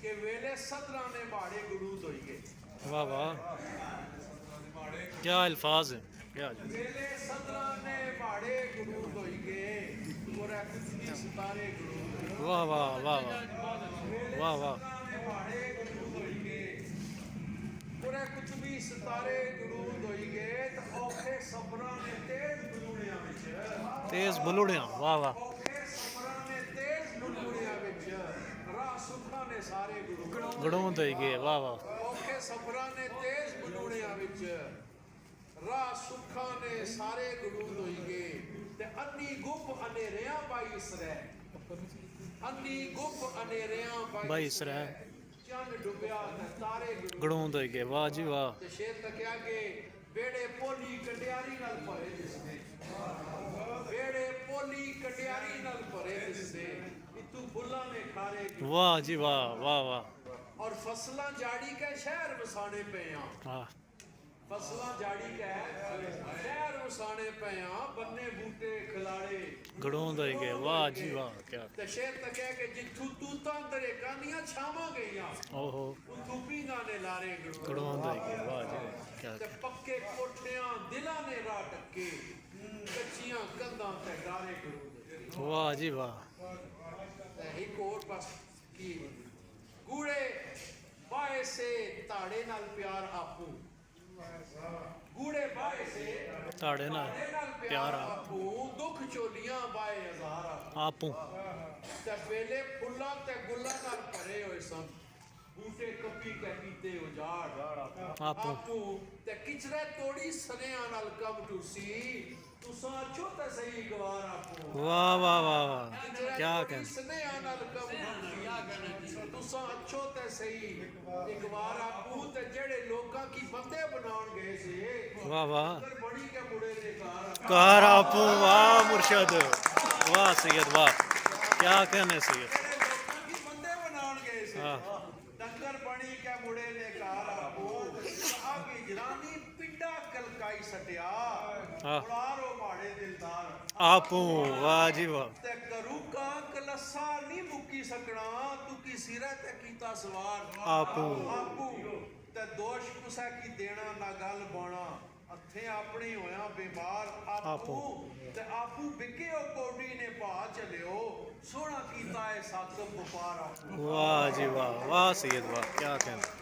ਕਿ ਵੇਲੇ ਸਦਰਾਂ ਨੇ ਮਾੜੇ ਗੜੂਦ ਹੋਈਏ। वाह वाह, क्या अल्फाज हैं, क्या ਵੇਲੇ ਸਦਰਾਂ ਨੇ ਮਾੜੇ ਗੜੂਦ ਹੋਈਏ, ਕੋਰਾ ਕੁਛ ਸਿਤਾਰੇ ਗੜੂਦ। वाह वाह वाह वाह वाह वाह, ਮਾੜੇ ਗੜੂਦ ਹੋਈਏ, ਕੋਰਾ ਕੁਛ ਵੀ ਸਿਤਾਰੇ ਗੜੂਦ ਹੋਈਏ। ਤੇ ਔਖੇ ਸਬਰਾਂ ਨੇ ਤੇਜ਼ ਬਲੂੜਿਆਂ ਵਿੱਚ, तेज बुलुड़ियाँ, वाह वाह, ਔਖੇ ਸਬਰਾਂ ਨੇ ਤੇਜ਼ ਬਲੂੜਿਆਂ ਵਿੱਚ, ਰਾਹ ਸੁੱਖਾਂ ਨੇ ਸਾਰੇ ਗੜੂਦ। गड़ूंद होई गए, वाह वाह, ਔਖੇ ਸਬਰਾਂ ਨੇ ਤੇਜ਼ ਬਲੂੜਿਆਂ ਵਿੱਚ, ਰਾਹ ਸੁੱਖਾਂ ਨੇ ਸਾਰੇ ਗੜੂਦ ਹੋਈ ਗਏ। ਤੇ ਅੰਨੀ ਗੁੱਪ ਹਨੇਰਿਆਂ ਬਾਈ ਸਰੈ, ਅੰਨੀ ਗੁੱਪ ਹਨੇਰਿਆਂ ਬਾਈ ਬਾਈ ਸਰੈ, ਚੰਨ ਡੁੱਬਿਆ ਤੇ ਤਾਰੇ ਗੜੂਦ। गड़ूंद होई गए, वाह जी वाह, ਤੇ ਸ਼ੇਰ ਤੱਕਿਆ ਕਿ ਬੇੜੇ ਪੋਲੀ ਕੰਡਿਆਰੀ ਨਾਲ ਭਰੇ ਦਿਸਦੇ, ਬੇੜੇ ਪੋਲੀ ਕੰਡਿਆਰੀ ਨਾਲ ਭਰੇ ਦਿਸਦੇ। ਇਤੂ ਫੁੱਲਾਂ ਨੇ ਖਾਰੇ ਕੀਤੇ। वाह जी वाह, वाह वाह, ਔਰ ਫਸਲਾਂ ਜਾੜੀ ਕੇ ਸ਼ਹਿਰ ਵਸਾਣੇ ਪਏ ਆ, हाँ, ਫਸਲਾਂ ਜਾੜੀ ਕੇ ਸ਼ਹਿਰ ਵਸਾਣੇ ਪਏ ਆ। ਬੰਨੇ ਬੂਟੇ ਖਿਲਾੜੇ गड़ूंद होई गए, वाह जी वाह, क्या, ਤੇ ਸ਼ੇਰ ਤੱਕਿਆ ਕਿ ਜਿੱਥੋਂ ਤੂਤਾਂ ਦਰੇਕਾਂ ਦੀਆਂ ਛਾਵਾਂ ਗਈਆਂ, ओहो, ਉਥੋਂ ਪੀਂਘਾਂ ਨੇ ਲਾਰੇ ਗੜੂਦ। गड़ूंद होई गए, वाह जी वाह, क्या, ਤੇ ਪੱਕੇ ਕੋਠਿਆਂ ਦਿਲਾਂ ਨੇ ਰਾਹ ਟੱਕੇ, ਕੱਚੀਆਂ ਕੰਧਾਂ ਤੇ ਡਾਰੇ ਗੜੂਦ। वाह जी वाह, ਤੇ ਇੱਕ ਹੋਰ ਬਸ ਕੀ ਗੂੜੇ ਬਾਏ ਸੇ ਤਾੜੇ ਨਾਲ ਪਿਆਰ ਆਪੂ, ਗੂੜੇ ਬਾਏ ਸੇ ताड़े ना ਤਾੜੇ ਨਾਲ प्यार ਪਿਆਰ आप ਆਪੂ, ਦੁੱਖ ਚੋਲੀਆਂ ਬਾਏ ਹਜ਼ਾਰ ਆਪੂ। आपू, ਤੇ ਵੇਲੇ ਫੁੱਲਾਂ ਤੇ ਗੁੱਲਾਂ ਨਾਲ ਭਰੇ ਹੋਏ ਸਨ, ਬੂਟੇ ਕੱਪੀ ਕੇ ਕੀਤੇ ਉਜਾੜ आपू, ਆਪੂ। ਤੇ ਕਿਚਰੇ ਤੋੜੀ ਸਨਿਆਂ ਨਾਲ ਕਬ ਟੂਸੀ, ਤੁਸਾਂ ਅੱਛੋ ਤੇ ਸਹੀ ਗਵਾਰ ਆਪੂ। वाह वाह वाह वाह, क्या कहना, ਸਨਿਆਂ ਨਾਲ ਕਬ ਟੂਸੀ, ਤੁਸਾਂ ਅੱਛੋ ਤੇ ਸਹੀ ਇੱਕ ਵਾਰ ਆਪੂ। ਤੇ ਜਿਹੜੇ ਲੋਕਾਂ ਕੀ ਬੰਦੇ ਬਣਾਉਣ ਗਏ ਸੀ, वाह वाह, ਅੰਦਰ ਬੜੀ ਕੇ ਮੁੜੇ ਦੇ ਘਰ कार आपू, वाह मुर्शद, वाह सैयद, वाह, क्या कहने सैयद, ਜਿਹੜੇ ਲੋਕਾਂ ਕੀ ਬੰਦੇ ਬਣਾਉਣ ਗਏ ਸੀ, हाँ, ਡੰਗਰ ਬਣੀ ਕੇ ਮੁੜੇ ਨੇ ਘਰ ਆਪੂ। ਆ ਕੀ ਜਨਾਨੀ ਪਿੰਡਾ ਕਲਕਾਈ ਸਟਿਆ, हाँ, ਉਲਾਰੋ ਮਾੜੇ ਦਿਲਦਾਰ आपू, वाह जी वाह, ਤੇ ਕਰੂ ਕਾਂ ਕਲਸਾ ਨਹੀਂ ਮੁੱਕੀ ਸਕਣਾ, ਤੂੰ ਕੀ ਸਿਰੇ ਤੇ ਕੀਤਾ ਸਵਾਰ आपू, ਆਪੂ। ਤੇ ਦੋਸ਼ ਕੁਸਾ ਕੀ ਦੇਣਾ ਨਾ ਗੱਲ ਬਾਣਾ, ਹੱਥੇ ਆਪਣੀ ਹੋਇਆ ਬਿਮਾਰ ਆਪੂ। ਤੇ ਆਪੂ ਵਿਕੇ ਉਹ ਕੋਡੀ ਨੇ ਭਾ ਚਲਿਓ, ਸੋਹਣਾ ਕੀਤਾ ਏ ਸਾਕਬ ਵਪਾਰ ਆਪੂ। वाह जी वाह, वाह सैयद, वाह, क्या कहना।